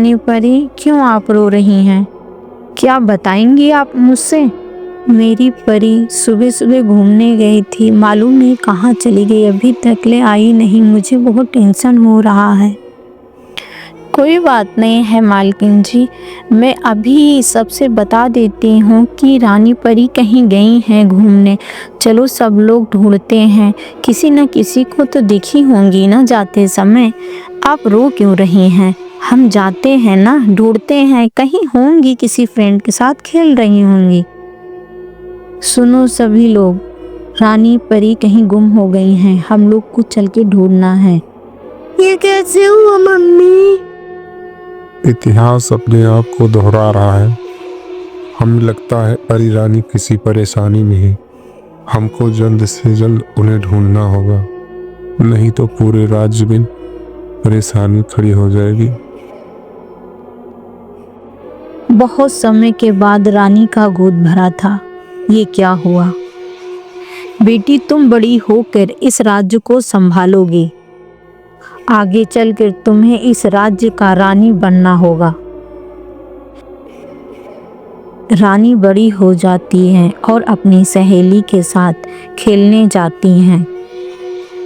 रानी परी, क्यों आप रो रही हैं? क्या बताएंगी आप मुझसे? मेरी परी सुबह सुबह घूमने गई थी, मालूम नहीं कहाँ चली गई, अभी तक ले आई नहीं। मुझे बहुत टेंशन हो रहा है। कोई बात नहीं है मालकिन जी, मैं अभी सबसे बता देती हूँ कि रानी परी कहीं गई हैं घूमने। चलो सब लोग ढूंढते हैं, किसी न किसी को तो दिखी होंगी ना जाते समय। आप रो क्यों रही हैं? हम जाते हैं ना, ढूंढते हैं, कहीं होंगी, किसी फ्रेंड के साथ खेल रही होंगी। सुनो सभी लोग, रानी परी कहीं गुम हो गई हैं, हम लोग को चल के ढूंढना है। ये कैसे हुआ मम्मी? इतिहास अपने आप को दोहरा रहा है। हमें लगता है परी रानी किसी परेशानी में है। हमको जल्द से जल्द उन्हें ढूंढना होगा, नहीं तो पूरे राज्य में परेशानी खड़ी हो जाएगी। बहुत समय के बाद रानी का गोद भरा था। ये क्या हुआ? बेटी, तुम बड़ी होकर इस राज्य को संभालोगी। आगे चलकर तुम्हें इस राज्य का रानी बनना होगा। रानी बड़ी हो जाती हैं और अपनी सहेली के साथ खेलने जाती हैं।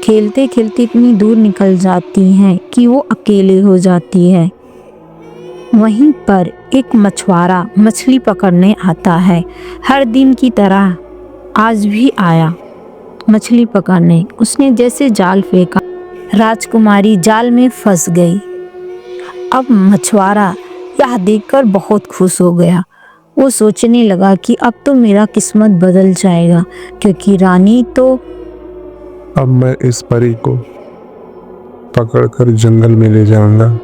खेलते खेलते इतनी दूर निकल जाती हैं कि वो अकेले हो जाती है। वहीं पर एक मछुआरा मछली पकड़ने आता है। हर दिन की तरह आज भी आया मछली पकड़ने। उसने जैसे जाल फेंका, राजकुमारी जाल में फंस गई। अब मछुआरा यह देखकर बहुत खुश हो गया। वो सोचने लगा कि अब तो मेरा किस्मत बदल जाएगा, क्योंकि रानी तो अब मैं इस परी को पकड़कर जंगल में ले जाऊंगा।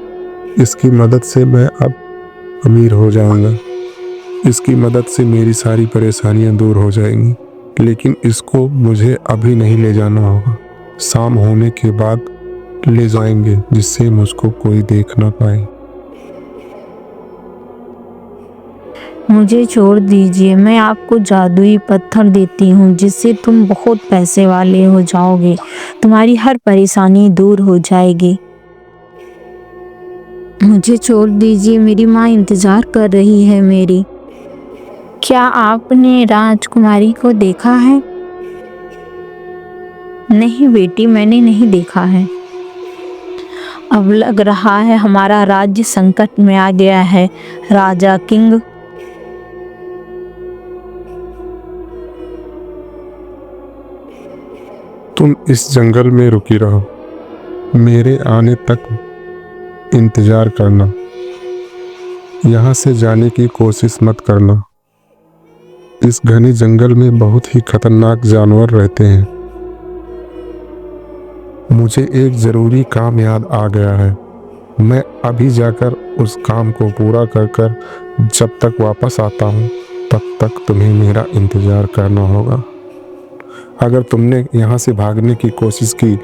इसकी मदद से मैं अब अमीर हो जाऊंगा। इसकी मदद से मेरी सारी परेशानियां दूर हो जाएंगी। लेकिन इसको मुझे अभी नहीं ले जाना होगा, शाम होने के बाद ले जाएंगे, जिससे मुझको कोई देख ना पाए। मुझे छोड़ दीजिए, मैं आपको जादुई पत्थर देती हूँ, जिससे तुम बहुत पैसे वाले हो जाओगे। तुम्हारी हर परेशानी दूर हो जाएगी। मुझे छोड़ दीजिए, मेरी माँ इंतजार कर रही है मेरी। क्या आपने राजकुमारी को देखा है? नहीं बेटी, मैंने नहीं देखा है। अब लग रहा है हमारा राज्य संकट में आ गया है। राजा किंग, तुम इस जंगल में रुकी रहो, मेरे आने तक इंतजार करना। यहाँ से जाने की कोशिश मत करना। इस घने जंगल में बहुत ही खतरनाक जानवर रहते हैं। मुझे एक ज़रूरी काम याद आ गया है। मैं अभी जाकर उस काम को पूरा कर जब तक वापस आता हूँ, तब तक तुम्हें मेरा इंतज़ार करना होगा। अगर तुमने यहाँ से भागने की कोशिश की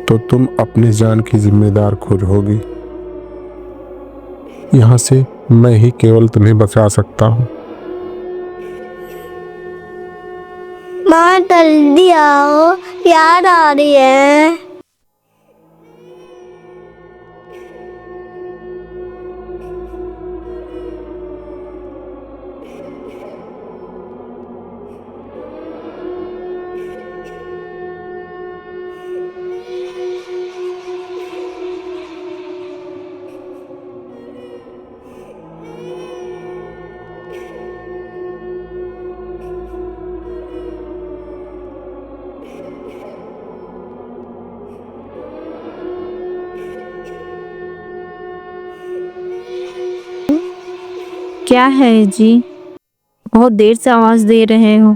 तो तुम अपनी जान की जिम्मेदार खुद होगी। यहाँ से मैं ही केवल तुम्हें बचा सकता हूँ। माँ जल्दी आओ, याद आ रही है। क्या है जी? बहुत देर से आवाज दे रहे हो।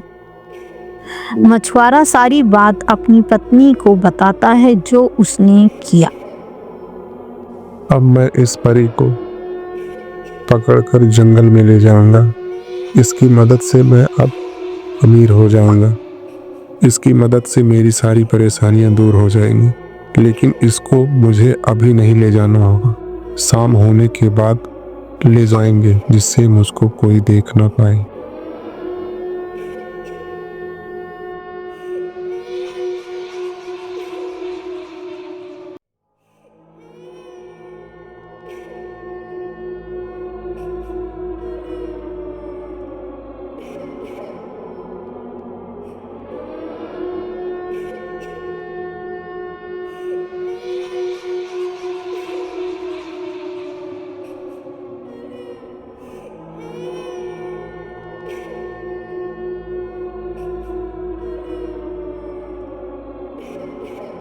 मछुआरा सारी बात अपनी पत्नी को बताता है जो उसने किया। अब मैं इस परी को पकड़कर जंगल में ले जाऊंगा। इसकी मदद से मैं अब अमीर हो जाऊंगा। इसकी मदद से मेरी सारी परेशानियां दूर हो जाएंगी। लेकिन इसको मुझे अभी नहीं ले जाना होगा, शाम होने के बाद ले जाएंगे, जिससे मुझको कोई देख ना पाए।